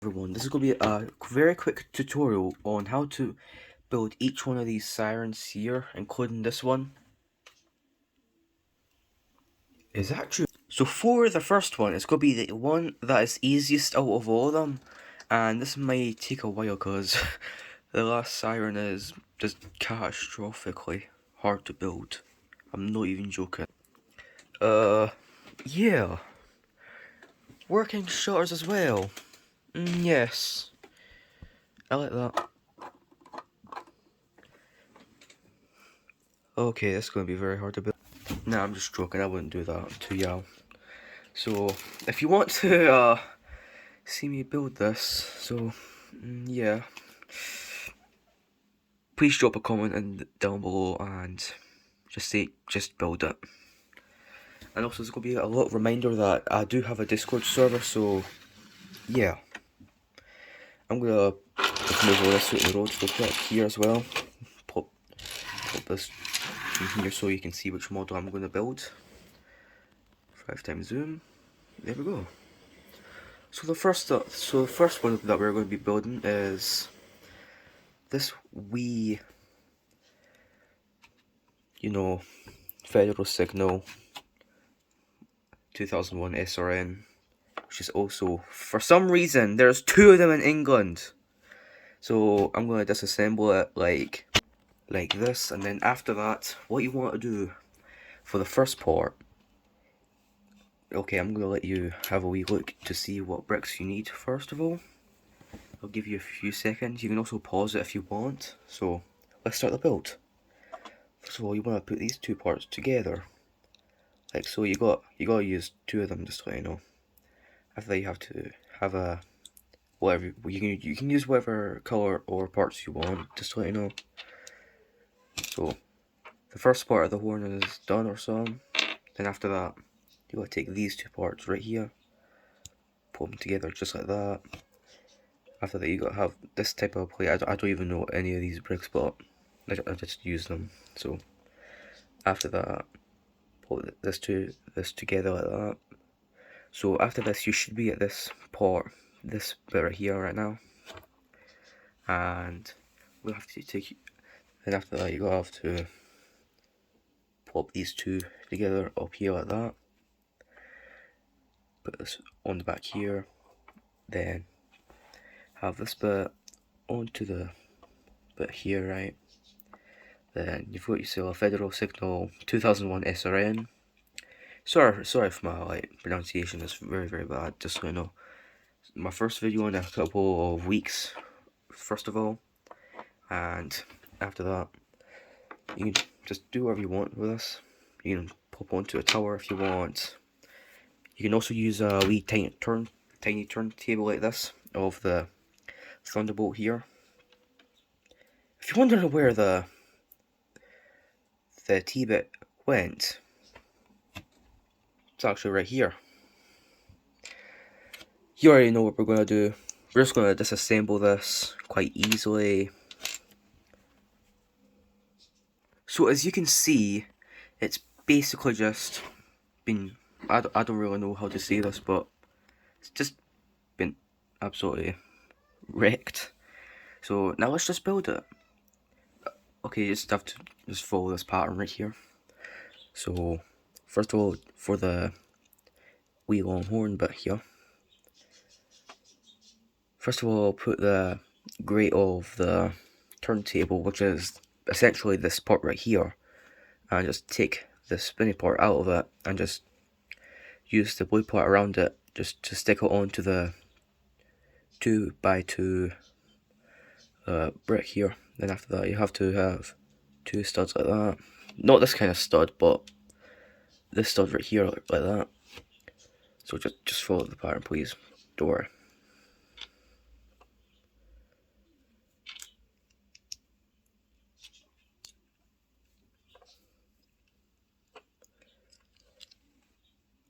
Everyone, this is going to be a very quick tutorial on how to build each one of these sirens here, including this one. Is that true? So for the first one, it's going to be the one that is easiest out of all of them, and this may take a while because the last siren is just catastrophically hard to build. I'm not even joking. Yeah. Working shutters as well. Yes. I like that. Okay, that's going to be very hard to build. Nah, I'm just joking. I wouldn't do that to y'all. So, if you want to see me build this, so yeah, please drop a comment down below and just build it. And also, there's gonna be a little reminder that I do have a Discord server. So yeah, I'm gonna move all this out the road real quick here as well. Pop this in here so you can see which model I'm gonna build. 5x zoom. There we go. So the first one that we're going to be building is this wee, Federal Signal 2001 SRN, which is also, for some reason, there's two of them in England. So I'm going to disassemble it like this, and then after that, what you want to do for the first part, okay, I'm going to let you have a wee look to see what bricks you need first of all. I'll give you a few seconds. You can also pause it if you want. So let's start the build. First of all, you want to put these two parts together, like so. You gotta use two of them, just to let you know. After that, you have to have a whatever you can use whatever color or parts you want, just to let you know. So the first part of the horn is done or so. Then after that, you gotta take these two parts right here, put them together just like that. After that, you gotta have this type of plate. I don't even know any of these bricks, but I just use them. So after that, put this together like that. So after this, you should be at this part, this bit right here right now, and we'll have to take. Then after that, you'll have to pop these two together up here like that. Put this on the back here, then have this bit onto the bit here, right? Then you've got yourself a Federal Signal 2001 SRN. Sorry for my pronunciation. It's very bad. Just so you know, my first video in a couple of weeks. First of all, and after that, you can just do whatever you want with this. You can pop onto a tower if you want. You can also use a wee tiny turntable like this of the Thunderbolt here. If you're wondering where the T-bit went, it's actually right here. You already know what we're going to do. We're just going to disassemble this quite easily. So as you can see, it's basically just been, I don't really know how to say this, but it's just been absolutely wrecked. So now let's just build it. Okay, you just have to just follow this pattern right here. So first of all, for the wee long horn bit here, first of all, I'll put the grate of the turntable, which is essentially this part right here, and just take the spinny part out of it and just use the blue part around it just to stick it onto the 2x2 brick here. Then after that, you have to have two studs like that. Not this kind of stud, but this stud right here, like that. So just follow the pattern, please. Don't worry.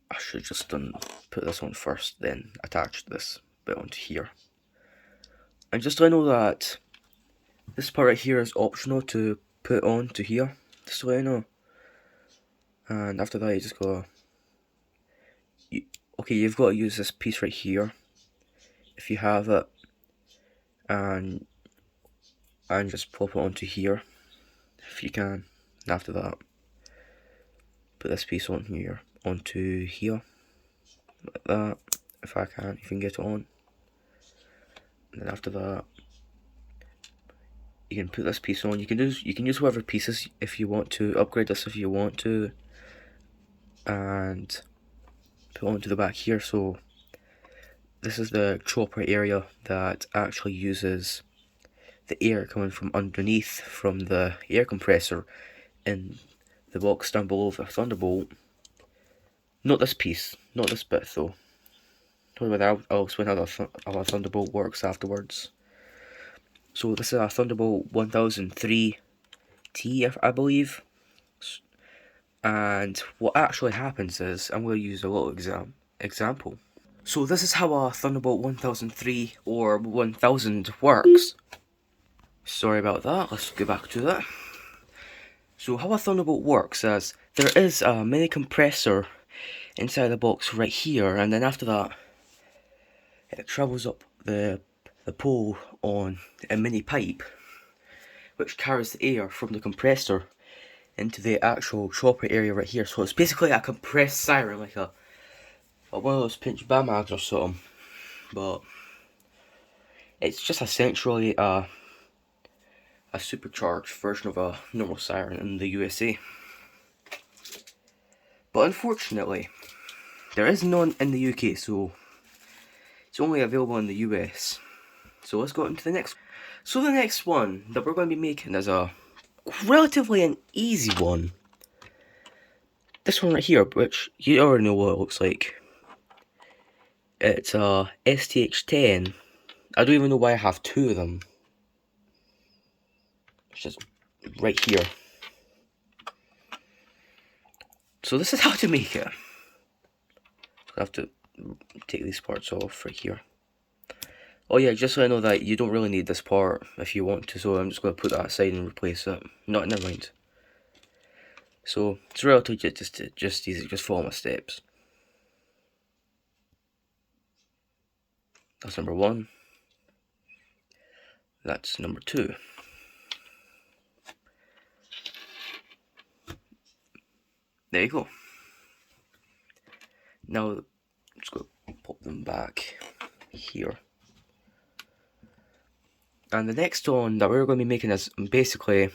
I should just put this on first, then attach this bit onto here. And just so I know that this part right here is optional to put onto here, just so I know. And after that, you just go. Okay, you've got to use this piece right here. if you have it, and just pop it onto here if you can. And after that, put this piece on here, onto here, like that, if I can, if you can get it on. And then after that, you can put this piece on. You can use whatever pieces if you want to, upgrade this if you want to, and put it onto the back here. So this is the chopper area that actually uses the air coming from underneath from the air compressor in the box down below the Thunderbolt. Not this piece, not this bit though. I'll explain how the Thunderbolt works afterwards. So this is a Thunderbolt 1003T, I believe. And what actually happens is, I'm going to use a little example. So this is how a Thunderbolt 1003 or 1000 works. Sorry about that, let's go back to that. So how a Thunderbolt works is, there is a mini compressor inside the box right here, and then after that, it travels up the pole on a mini pipe, which carries the air from the compressor into the actual chopper area right here. So it's basically a compressed siren, like one of those pinch Bamags or something, but it's just essentially a supercharged version of a normal siren in the USA. But unfortunately, there is none in the UK, so it's only available in the US. So let's go into the next. So the next one that we're going to be making is a relatively an easy one. This one right here, which you already know what it looks like. It's a STH10. I don't even know why I have two of them. It's just right here. So this is how to make it. I have to take these parts off right here. Oh yeah, just so I know that you don't really need this part if you want to, so I'm just going to put that aside and replace it. No, never mind. So it's relatively just easy, just follow my steps. That's number one. That's number two. There you go. Now, I'm just going to pop them back here. And the next one that we're going to be making is basically,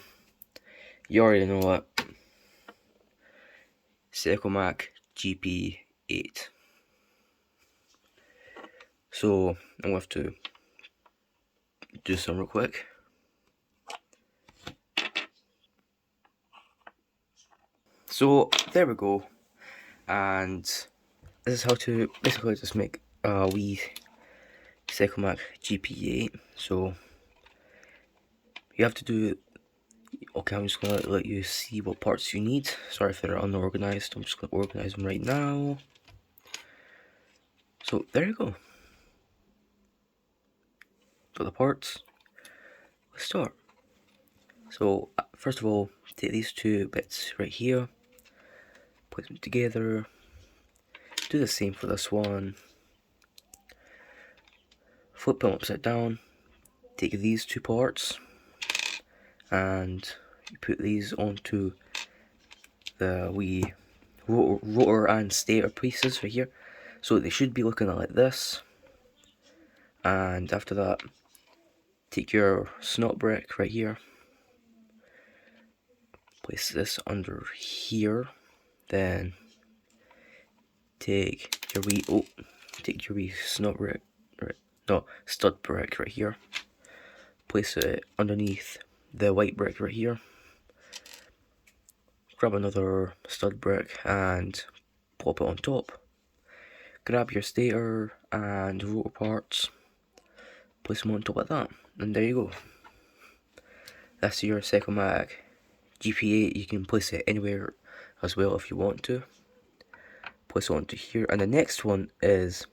you already know it, Secomac GP8. So I'm going to have to do some real quick. So there we go, and this is how to basically just make a wee Secomac GP8. So you have to do, okay, I'm just going to let you see what parts you need. Sorry if they're unorganized, I'm just going to organize them right now. So there you go. So the parts, let's start. So first of all, take these two bits right here, put them together, do the same for this one, flip them upside down, take these two parts, and you put these onto the wee rotor and stator pieces right here. So they should be looking like this. And after that, take your snot brick right here, place this under here, then take your wee snot brick, stud brick right here, place it underneath the white brick right here, grab another stud brick and pop it on top, grab your stator and rotor parts, place them on top like that, and there you go. That's your Secomac GP8. You can place it anywhere as well if you want to. Place it onto here, and the next one is,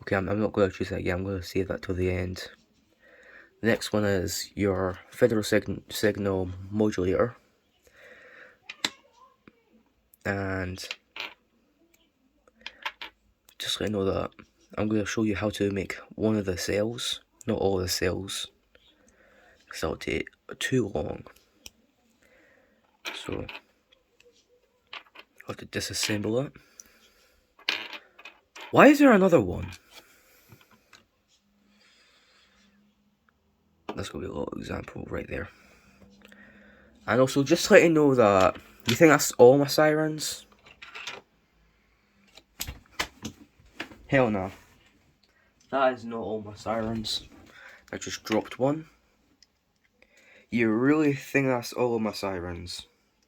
okay, I'm not going to choose that yet, I'm going to save that till the end. The next one is your federal signal modulator, and just let you know that I'm going to show you how to make one of the cells, not all the cells, because that'll take too long. So I'll have to disassemble it. Why is there another one? That's going to be a little example right there. And also, just to let you know that, you think that's all my sirens? Hell no. That is not all my sirens. I just dropped one. You really think that's all of my sirens?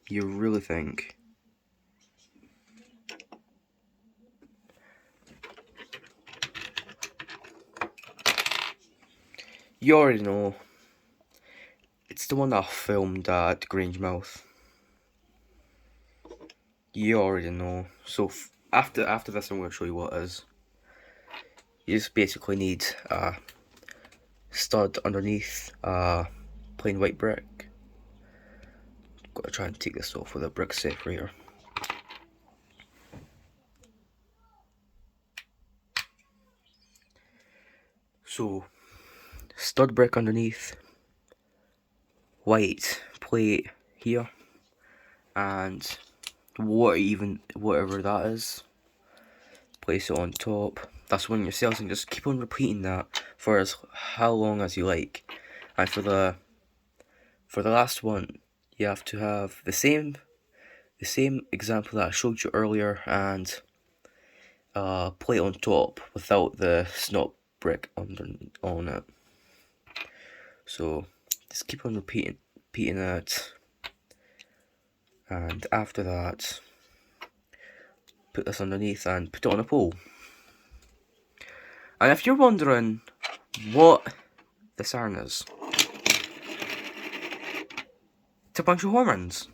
You really think? You already know. It's the one that I filmed at Grangemouth. You already know. So after this, I'm going to show you what it is. You just basically need a stud underneath a plain white brick. Got to try and take this off with a brick separator. So stud brick underneath, white plate here, and whatever that is, place it on top. That's when your cells, and just keep on repeating that for how long as you like. And for the last one, you have to have the same example that I showed you earlier, and plate on top without the snot brick on it. So just keep on repeating it, and after that, put this underneath and put it on a pole. And if you're wondering what the siren is, it's a bunch of hormones.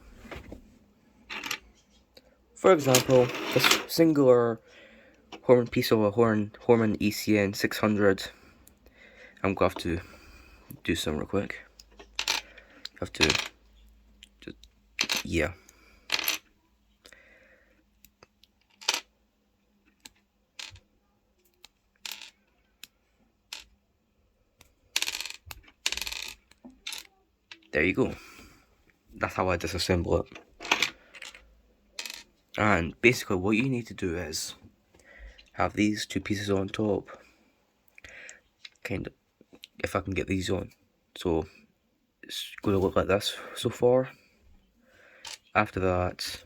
For example, this singular hormone piece of a hormone ECN 600. I'm going to have to do some real quick. Have to just, yeah. There you go. That's how I disassemble it. And basically what you need to do is have these two pieces on top. Kind of, if I can get these on. So it's going to look like this so far. After that,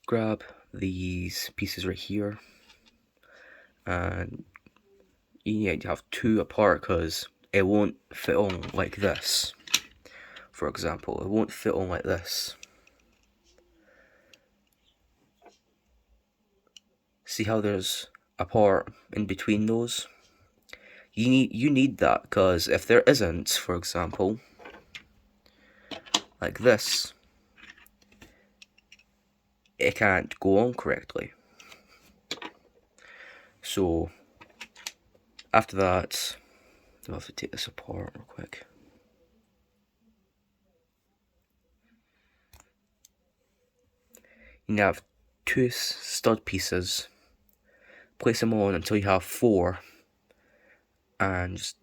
grab these pieces right here, and you need to have two apart because it won't fit on like this. For example, it won't fit on like this. See how there's a part in between those? You need that, because if there isn't, for example, like this, it can't go on correctly. So after that, I'll have to take this apart real quick. You have two stud pieces. Place them on until you have 4, and just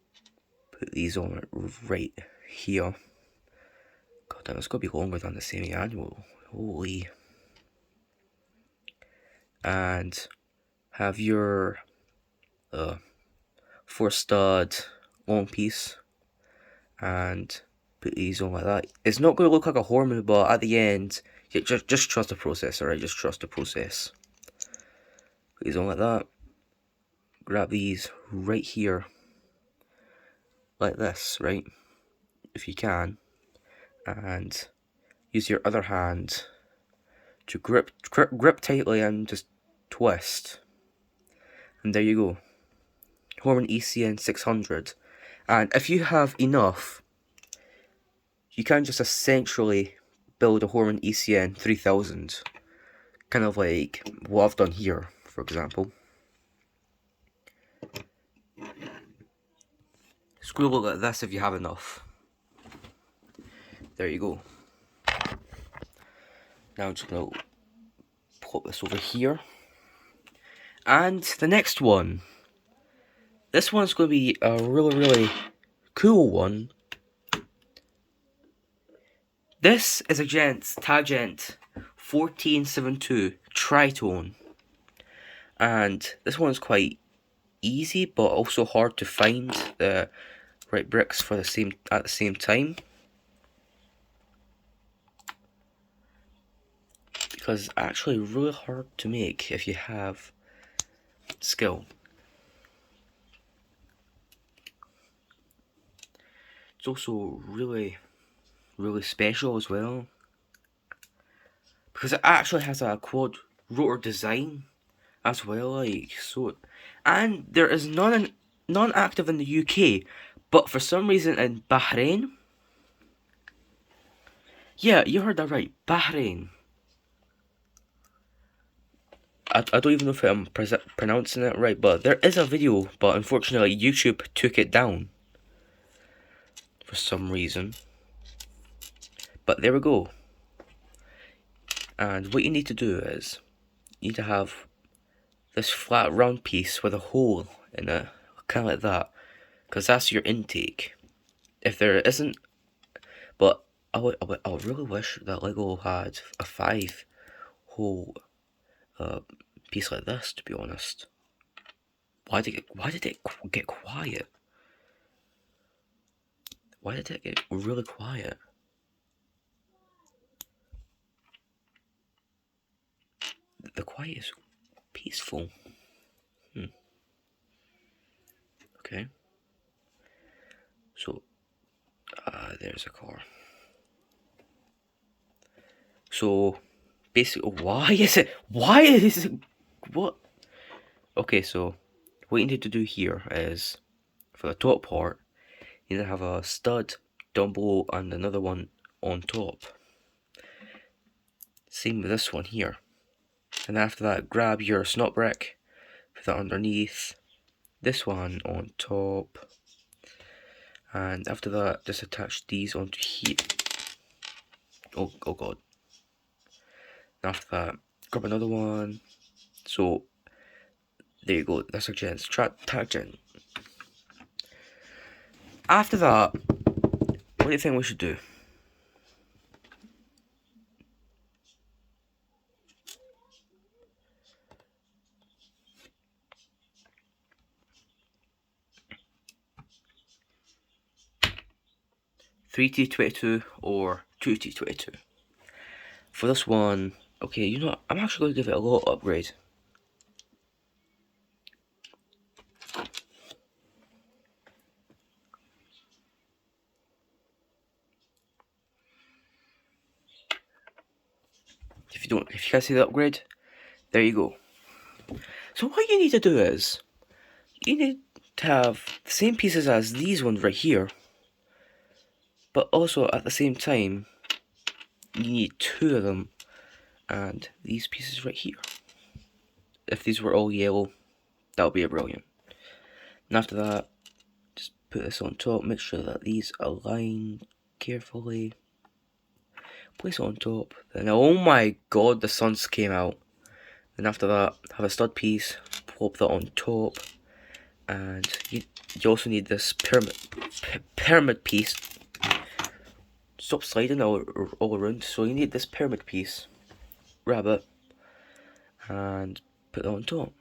put these on right here. God damn, it's gonna be longer than the semi-annual. Holy. And have your 4 stud long piece, and put these on like that. It's not going to look like a hormone, but at the end, just trust the process, alright? Just trust the process. Put these on like that. Grab these right here, like this, right? If you can, and use your other hand to grip tightly and just twist. And there you go. Hormone ECN 600. And if you have enough, you can just essentially build a hormone ECN 3000. Kind of like what I've done here, for example. It's going to look like this if you have enough. There you go. Now I'm just going to plop this over here. And the next one. This one's going to be a really cool one. This is a Tagent 1472 tritone. And this one's quite easy, but also hard to find the right bricks for at the same time. Because it's actually really hard to make if you have skill. It's also really special as well, because it actually has a quad rotor design as well, like so. And there is none active in the UK, but for some reason in Bahrain. Yeah, you heard that right, Bahrain. I don't even know if I'm pronouncing it right, but there is a video, but unfortunately YouTube took it down for some reason. But there we go. And what you need to do is, you need to have this flat round piece with a hole in it, kind of like that, because that's your intake. If there isn't, but I really wish that Lego had a 5-hole piece like this, to be honest. Why did it get quiet? Why did it get really quiet? The quiet is peaceful. Okay. So, there's a car. So, basically, why is it? What? Okay, so, what you need to do here is, for the top part, you need to have a stud down below and another one on top. Same with this one here. And after that, grab your snot brick, put that underneath, this one on top, and after that, just attach these onto here. Oh god. And after that, grab another one. So, there you go, that's our tangent. After that, what do you think we should do? $3T22 or $2T22. For this one, okay, you know what? I'm actually going to give it a little upgrade. If you can't see the upgrade, there you go. So what you need to do is, you need to have the same pieces as these ones right here, but also at the same time, you need 2 of them, and these pieces right here. If these were all yellow, that would be brilliant. And after that, just put this on top, make sure that these align carefully. Place it on top, then oh my god, the suns came out. Then after that, have a stud piece, plop that on top, and you also need this pyramid piece. Stop sliding all around. So you need this pyramid piece, grab it, and put it on top.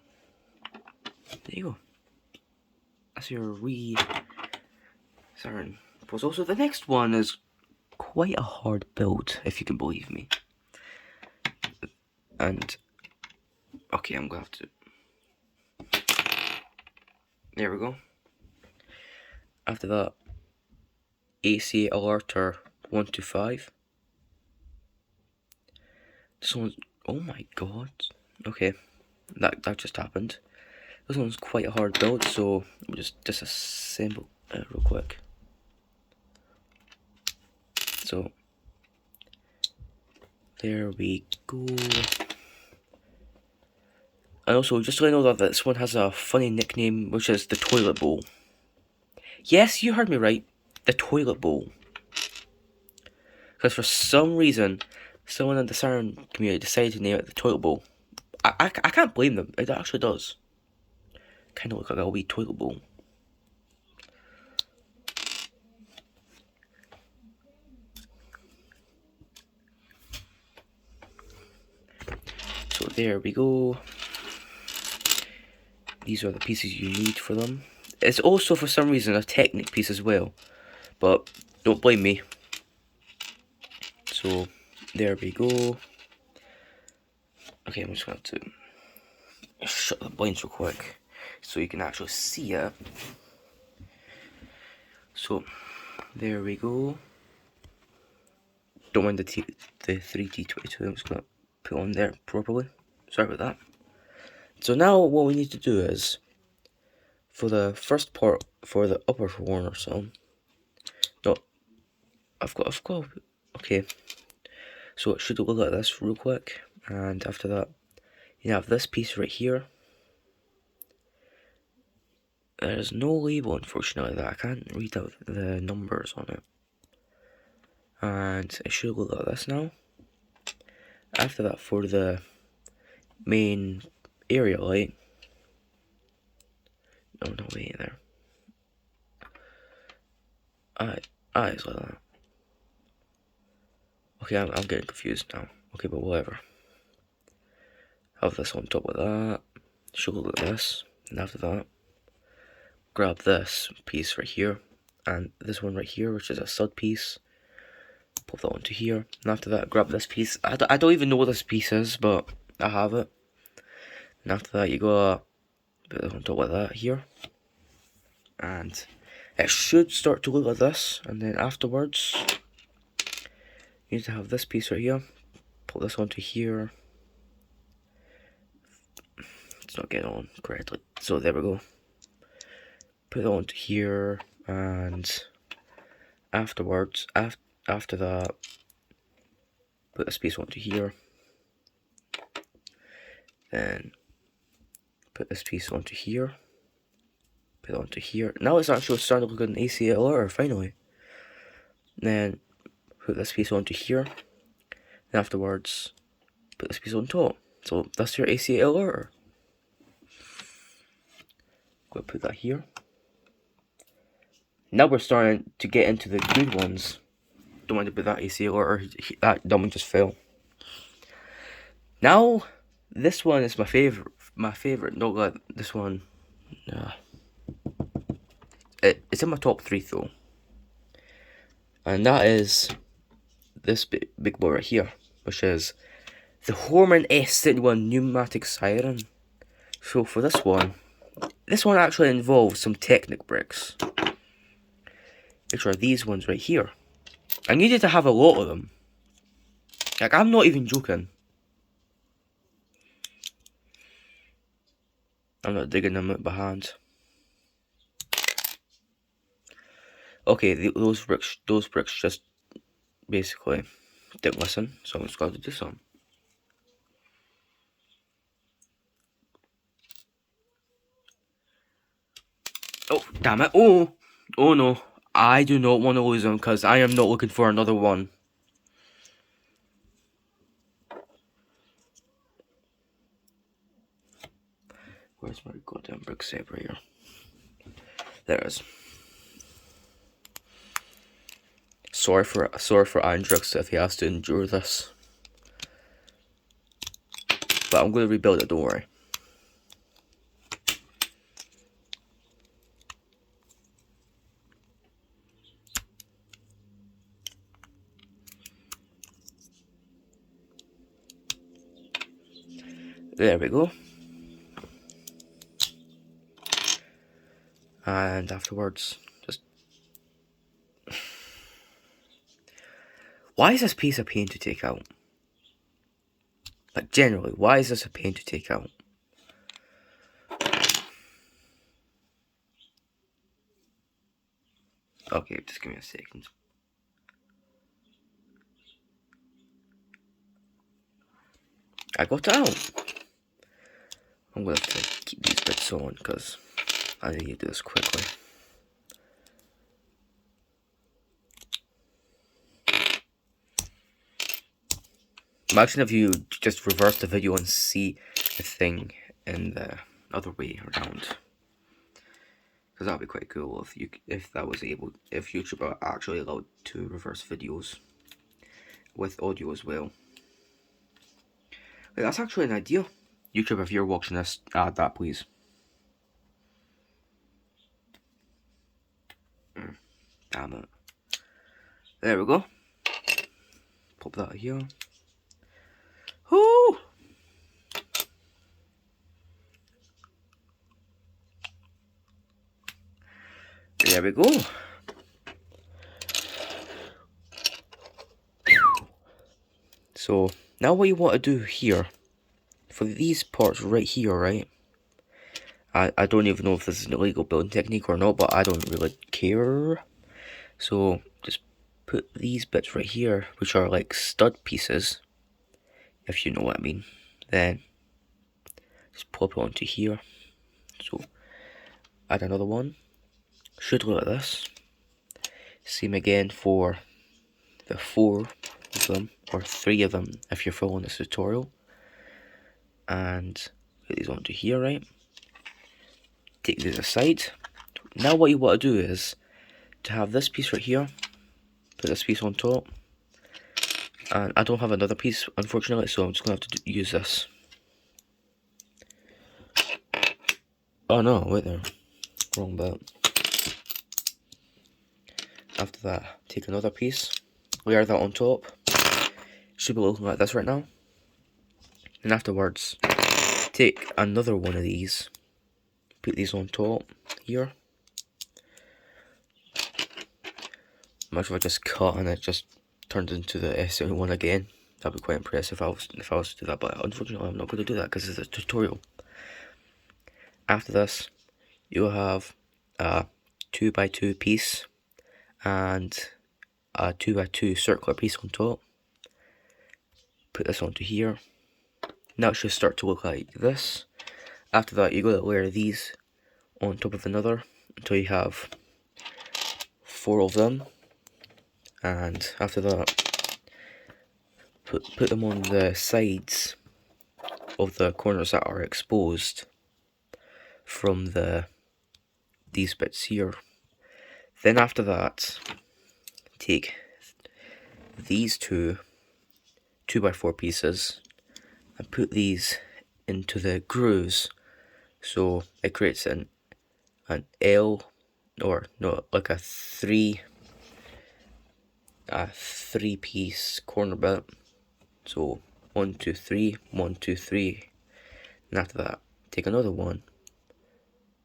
There you go. That's your wee siren. But also the next one is quite a hard build, if you can believe me. And okay, I'm gonna have to. There we go. After that, AC alerter 125. This one's, oh my god. Okay, that just happened. This one's quite a hard build, so we'll just disassemble it real quick. So there we go. And also, just to let you know that this one has a funny nickname, which is the toilet bowl. Yes, you heard me right, the toilet bowl. Because for some reason, someone in the siren community decided to name it the toilet bowl. I can't blame them. It actually does. Kind of look like a wee toilet bowl. So there we go. These are the pieces you need for them. It's also, for some reason, a Technic piece as well. But don't blame me. So there we go. Okay, I'm just going to shut the blinds real quick so you can actually see it. So there we go. Don't mind the 3T22. I'm just going to put on there properly. Sorry about that. So now what we need to do is, for the first part, for the upper horn or so. No, I've got. Okay. So it should look like this real quick, and after that, you have this piece right here. There's no label, unfortunately, that I can't read out the numbers on it. And it should look like this now. After that, for the main area light. Oh no, wait there. It's like that. Okay, I'm getting confused now. Okay, but whatever. Have this on top of that. Should look like this. And after that, grab this piece right here. And this one right here, which is a stud piece. Pop that onto here. And after that, grab this piece. I don't even know what this piece is, but I have it. And after that, you go put it on top of that here. And it should start to look like this. And then afterwards, you need to have this piece right here. Put this onto here. It's not getting on correctly. So there we go. Put it onto here. And afterwards, after that, put this piece onto here. Then put this piece onto here. Put it onto here. Now it's actually starting to look like an ACL letter, finally. Then put this piece onto here. And afterwards, put this piece on top. So that's your ACL letter. Go put that here. Now we're starting to get into the good ones. Don't want to put that ACL letter. That one just fell. Now, this one is my favorite. Not like this one. Nah. It's in my top 3 though. And that is this big boy right here, which is the Horman S71 pneumatic siren. So for this one actually involves some Technic bricks, which are these ones right here. I needed to have a lot of them. Like, I'm not even joking. I'm not digging them out by hand. Okay, those bricks just basically didn't listen, so I'm just going to do some. Oh, damn it. Oh no. I do not want to lose them, because I am not looking for another one. Where's my goddamn brick separator? There it is. Sorry for Andrix if he has to endure this. But I'm going to rebuild it, don't worry. There we go. And afterwards, just... Why is this piece a pain to take out? Like, generally, why is this a pain to take out? Okay, just give me a second. I got it out. I'm going to have to keep these bits on, because I need to do this quickly. Imagine if you just reverse the video and see the thing in the other way around. Because that'd be quite cool if YouTube are actually allowed to reverse videos with audio as well. Wait, that's actually an idea. YouTube, if you're watching this, add that please. Damn it. There we go. Pop that here. Whoo! There we go. So now what you want to do here, for these parts right here, right? I don't even know if this is an illegal building technique or not, but I don't really care. So just put these bits right here, which are like stud pieces, if you know what I mean. Then just pop it onto here. So add another one. Should look like this. Same again for the 4 of them, or 3 of them if you're following this tutorial. And put these onto here, right? Take these aside. Now what you want to do is to have this piece right here, put this piece on top, and I don't have another piece unfortunately, so I'm just going to have to use this. Oh no, wait there, wrong bit. After that, take another piece, layer that on top, should be looking like this right now. And afterwards, take another one of these, put these on top here. Imagine if I just cut and it just turned into the S71 again. That'd be quite impressive if I was to do that, but unfortunately I'm not going to do that because it's a tutorial. After this, you'll have a 2x2 piece and a 2x2 circular piece on top. Put this onto here. Now it should start to look like this. After that, you're going to layer these on top of another until you have 4 of them. And after that, put them on the sides of the corners that are exposed from these bits here. Then after that, take these 2x4 pieces and put these into the grooves, so it creates an L, or no, like a three piece corner bit. So 1, 2, 3, 1, 2, 3, and after that, take another one,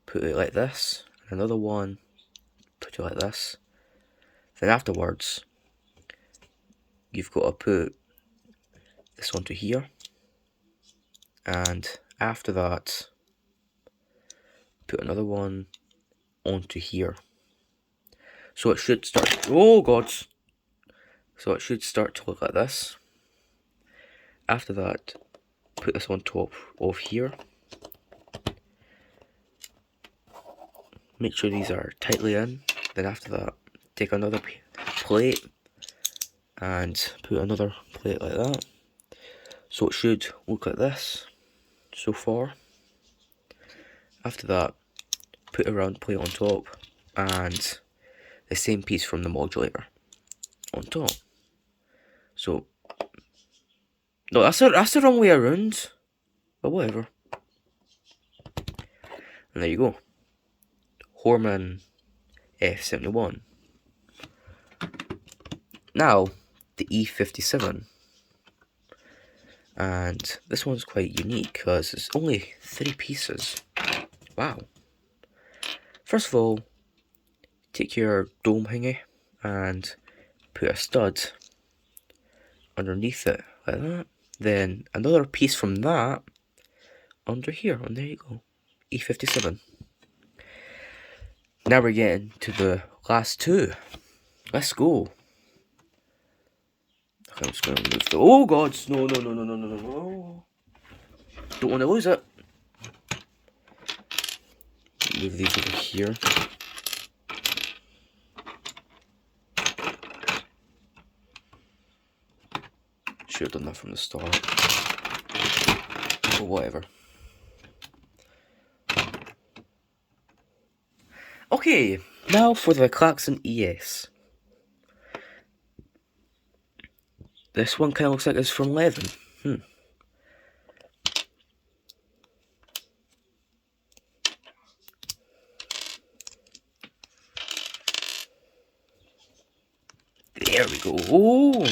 put it like this, another one, put it like this. Then afterwards, you've got to put this onto here, and after that, put another one onto here. So it should start, oh god! So it should start to look like this. After that, put this on top of here. Make sure these are tightly in. Then after that, take another plate and put another plate like that. So it should look like this so far. After that, put a round plate on top and the same piece from the modulator on top. So, no, that's the wrong way around, but whatever. And there you go. Horman F71. Now, the E57. And this one's quite unique because it's only 3 pieces. Wow. First of all, take your dome hingy and put a stud underneath it, like that. Then another piece from that under here, and there you go. E57. Now we're getting to the last 2. Let's go. Okay, I'm just gonna remove the. Oh god! No! Don't want to lose it. Move these over here. Should have done that from the start. But whatever. Okay, now for the Klaxon ES. This one kind of looks like it's from leather. There we go. Oh!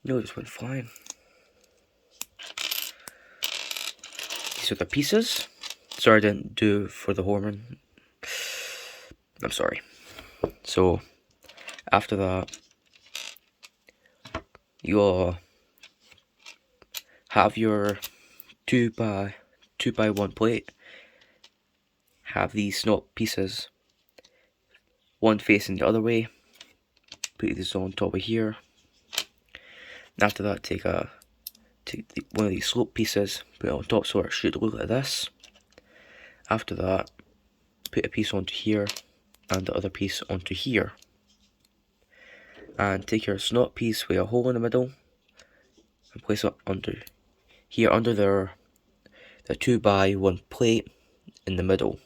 No, it just went flying. These are the pieces. Sorry I didn't do for the horn. I'm sorry. So, after that, you'll have your 2x1 plate. Have these snot pieces, one facing the other way. Put this on top of here. And after that, take one of these slope pieces, put it on top so it should look like this. After that, put a piece onto here and the other piece onto here. And take your snot piece with a hole in the middle and place it under here under the 2x1 plate in the middle.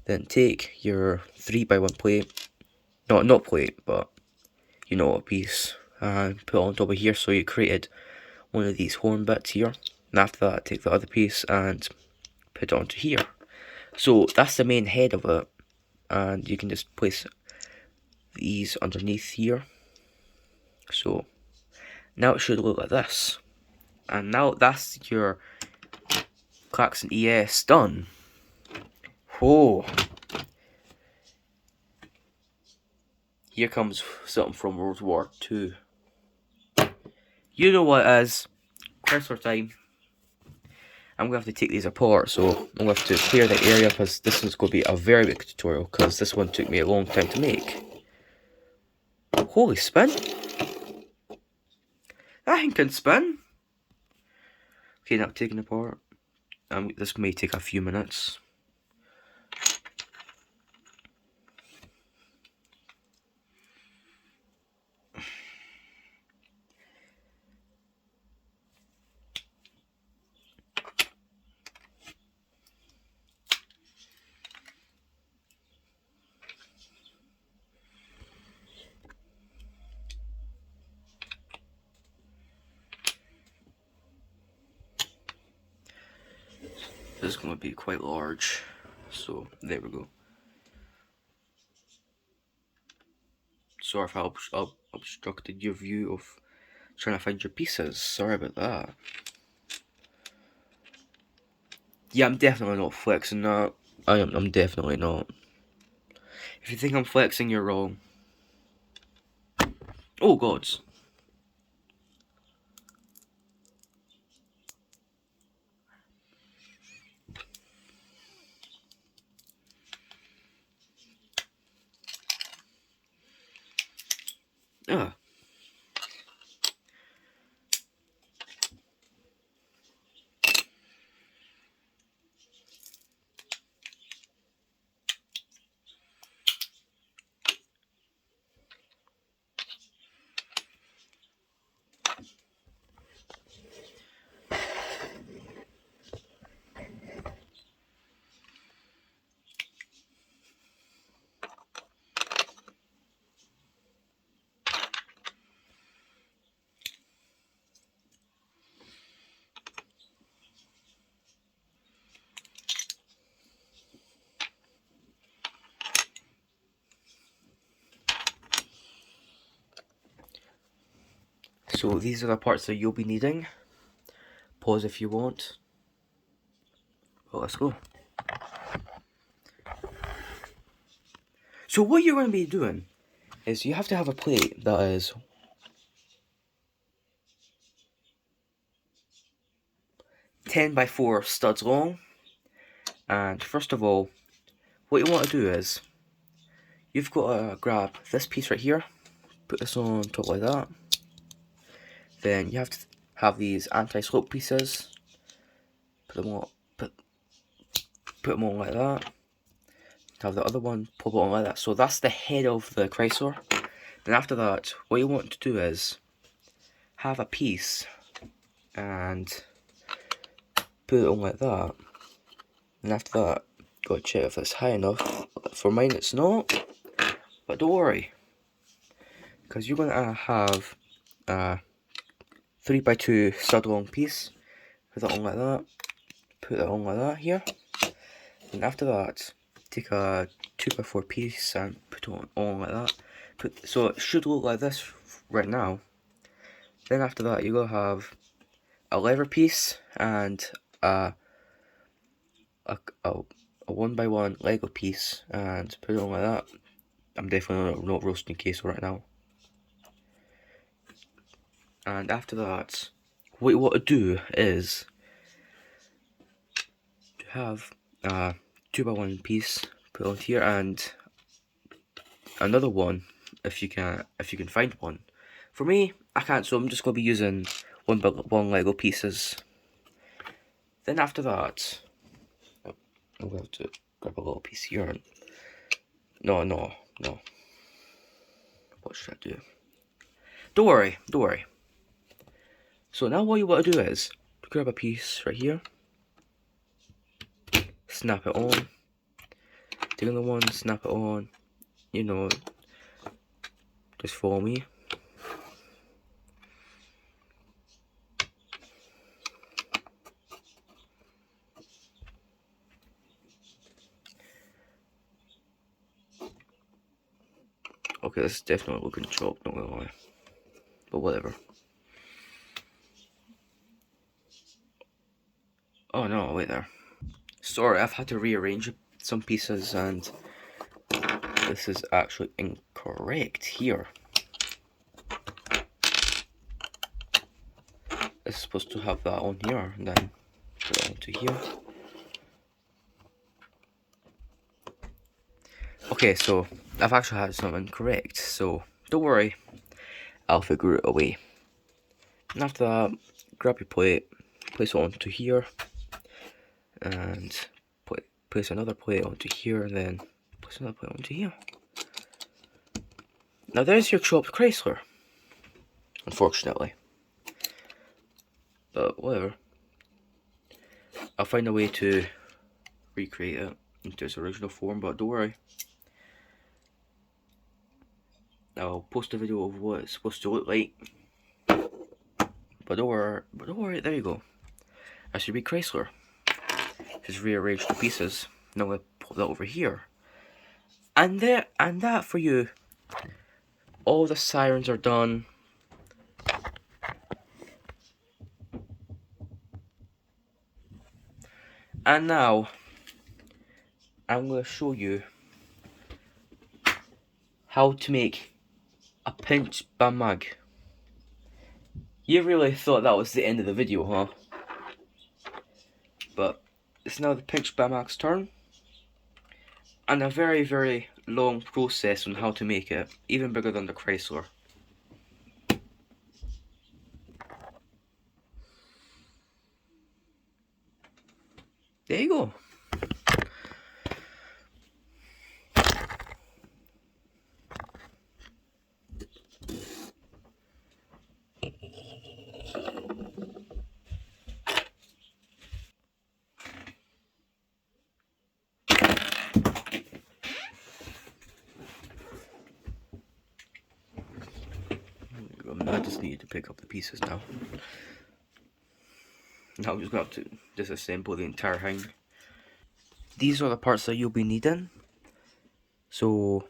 Then take your 3x1 plate, not plate, but you know, a piece, and put it on top of here so you created one of these horn bits here. And after that, take the other piece and put it onto here. So that's the main head of it, and you can just place these underneath here. So now it should look like this. And now that's your Klaxon ES done. Whoa! Here comes something from World War II. You know what it is. Chrysler time. I'm going to have to take these apart, so I'm going to have to clear the area because this is going to be a very big tutorial because this one took me a long time to make. Holy spin! That thing can spin! Okay, now taking it apart. This may take a few minutes. This is going to be quite large, so there we go. Sorry if I obstructed your view of trying to find your pieces. Sorry about that. Yeah, I'm definitely not flexing that. I'm definitely not. If you think I'm flexing, you're wrong. Oh gods. Ah. So these are the parts that you'll be needing. Pause if you want. Well, let's go. So what you're going to be doing is you have to have a plate that is 10 by 4 studs long. And first of all, what you want to do is you've got to grab this piece right here, put this on top like that. Then you have to have these anti-slope pieces, put them on like that. Have the other one pop it on like that. So that's the head of the Chrysler. Then after that, what you want to do is have a piece and put it on like that. And after that, go check if it's high enough For mine it's not, but don't worry, because you're going to have a 3x2 stud long piece. Put that on like that, put that on like that here, and after that take a 2x4 piece and put it on like that. So it should look like this right now. Then after that you're going to have a lever piece and a 1x1 Lego piece, and put it on like that. I'm definitely not roasting queso right now. And after that, what you want to do is to have a 2x1 piece put on here, and another one if you can find one. For me, I can't, so I'm just going to be using 1x1 Lego pieces. Then after that, I'm going to grab a little piece here. And no. What should I do? Don't worry. So now what you want to do is to grab a piece right here, snap it on, take another one, snap it on, you know, just follow me. Okay, this is definitely looking chopped, not gonna lie, but whatever. Oh no, wait there. Sorry, I've had to rearrange some pieces and this is actually incorrect here. It's supposed to have that on here and then put it onto here. Okay, so I've actually had something incorrect, so don't worry, I'll figure it away. And after that, grab your plate, place it onto here, and place another plate onto here, and then place another plate onto here. Now there's your chopped Chrysler, unfortunately. But whatever. I'll find a way to recreate it into its original form, but don't worry. I'll post a video of what it's supposed to look like. But don't worry, there you go. That should be Chrysler. Just rearrange the pieces. Now I'm gonna put that over here. And that for you. All the sirens are done. And now I'm gonna show you how to make a pinch bamag. You really thought that was the end of the video, huh? But it's now the pinch bamag's turn. And a very, very long process on how to make it, even bigger than the Chrysler. There you go. I just need to pick up the pieces now. Now I'm just going to have to disassemble the entire thing. These are the parts that you'll be needing. So,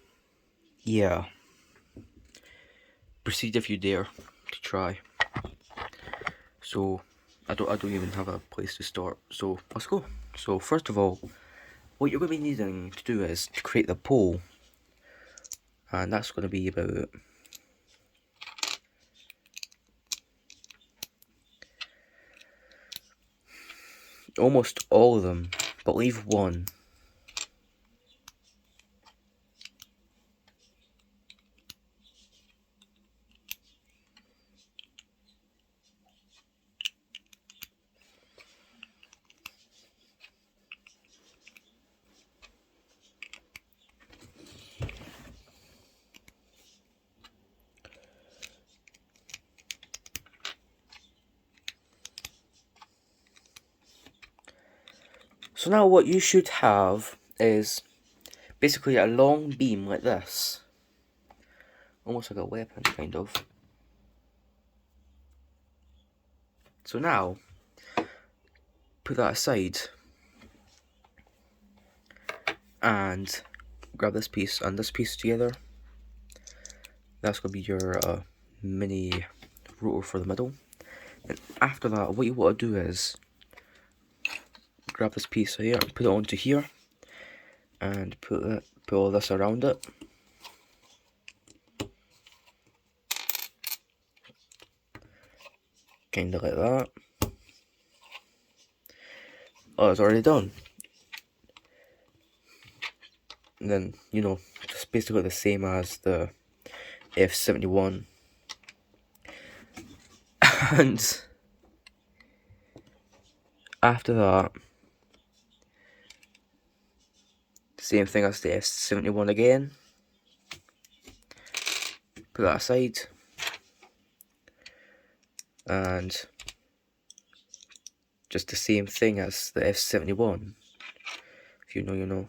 yeah. Proceed if you dare to try. So, I don't even have a place to start. So, let's go. So, first of all, what you're going to be needing to do is to create the pole. And that's going to be about almost all of them, but leave one. So now what you should have is basically a long beam like this. Almost like a weapon, kind of. So now, put that aside. And grab this piece and this piece together. That's going to be your mini rotor for the middle. And after that, what you want to do is grab this piece here and put it onto here, and put all this around it. Kind of like that. Oh, it's already done. And then, you know, just basically the same as the F71. And after that, same thing as the F71 again. Put that aside. And just the same thing as the F71. If you know, you know.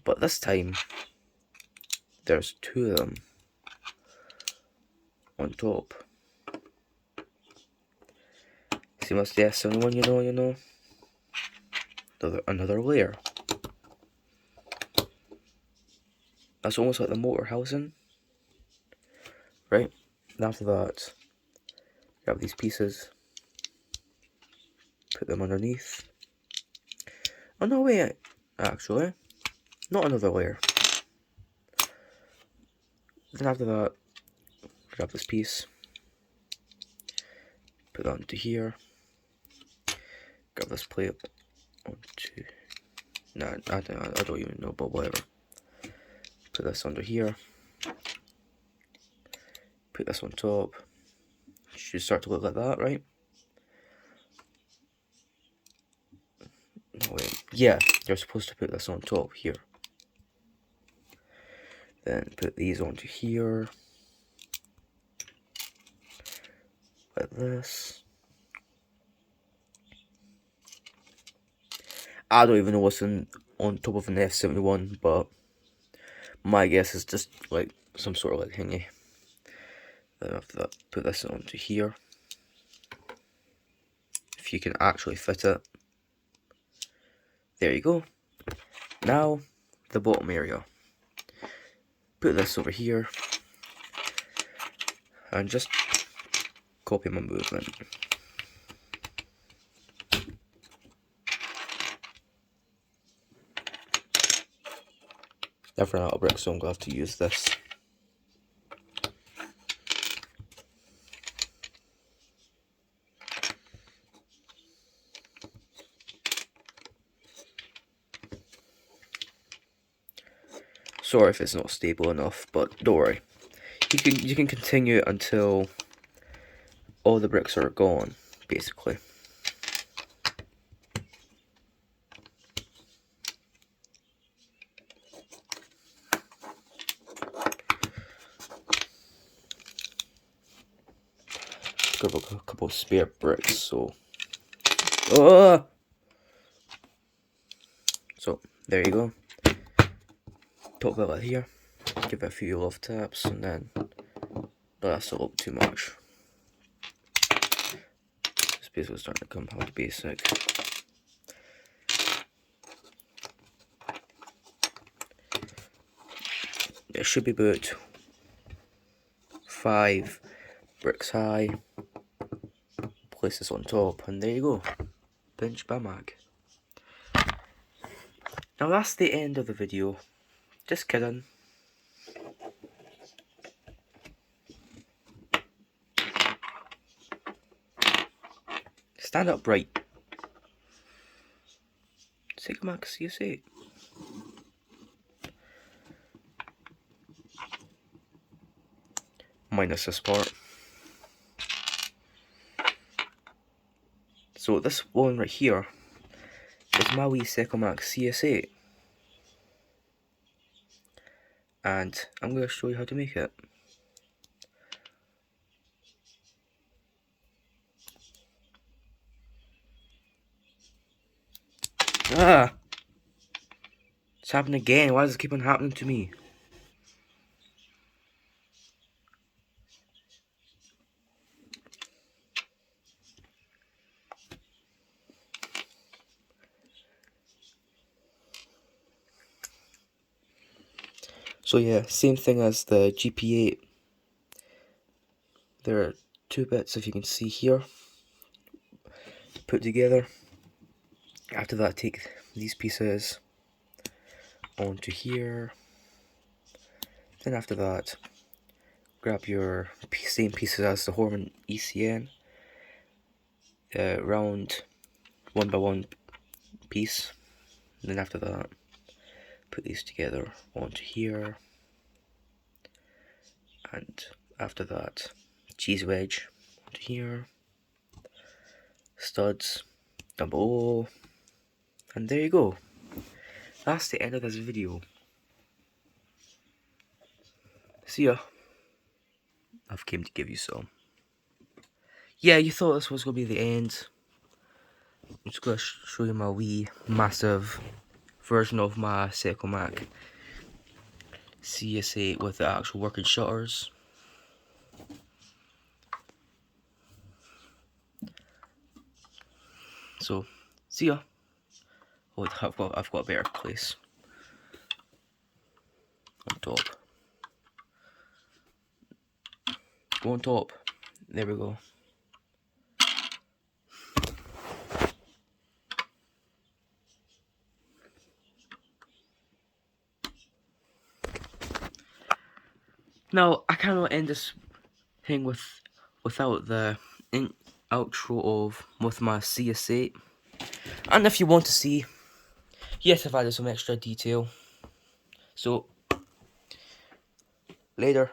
But this time, there's two of them on top. Same as the F71, you know. Another layer. That's almost like the motor housing. Right? And after that, grab these pieces, put them underneath. Oh no, wait, actually, not another layer. Then after that, grab this piece, put that onto here, grab this plate onto, nah, I don't even know, but whatever. Put this under here, put this on top. Should start to look like that, right? No, wait. Yeah, you're supposed to put this on top here. Then put these onto here, like this. I don't even know what's on top of an F71, but my guess is just like some sort of like hingy. Then after that, put this onto here. If you can actually fit it. There you go. Now, the bottom area. Put this over here. And just copy my movement. I've run out of bricks, so I'm going to have to use this. Sorry if it's not stable enough, but don't worry. You can continue until all the bricks are gone, basically. Got a couple of spare bricks, so there you go. Top of it here. Give it a few love taps, and then, but that's a little too much. It's basically starting to compound basic. It should be about 5 bricks high. Place this on top, and there you go. Pinch by mag. Now that's the end of the video. Just kidding. Stand upright. Sigma CSA. Minus this part. So this one right here is my wee Secomax CS8. And I'm going to show you how to make it. Ah! It's happening again. Why does it keep on happening to me? So yeah, same thing as the GP8. There are two bits, if you can see here, put together. After that, take these pieces onto here. Then after that, grab your same pieces as the Horman ECN, round 1x1 piece. And then after that, put these together onto here. And after that, cheese wedge onto here. Studs down below. And there you go. That's the end of this video. See ya. I've came to give you some. Yeah, you thought this was going to be the end. I'm just going to show you my wee massive version of my Seiko Mac CS8 with the actual working shutters. So, see ya. Oh, I've got a better place on top. Go on top. There we go. Now, I cannot end this thing without the outro with my CS8. And if you want to see, yes, I've added some extra detail. So, later.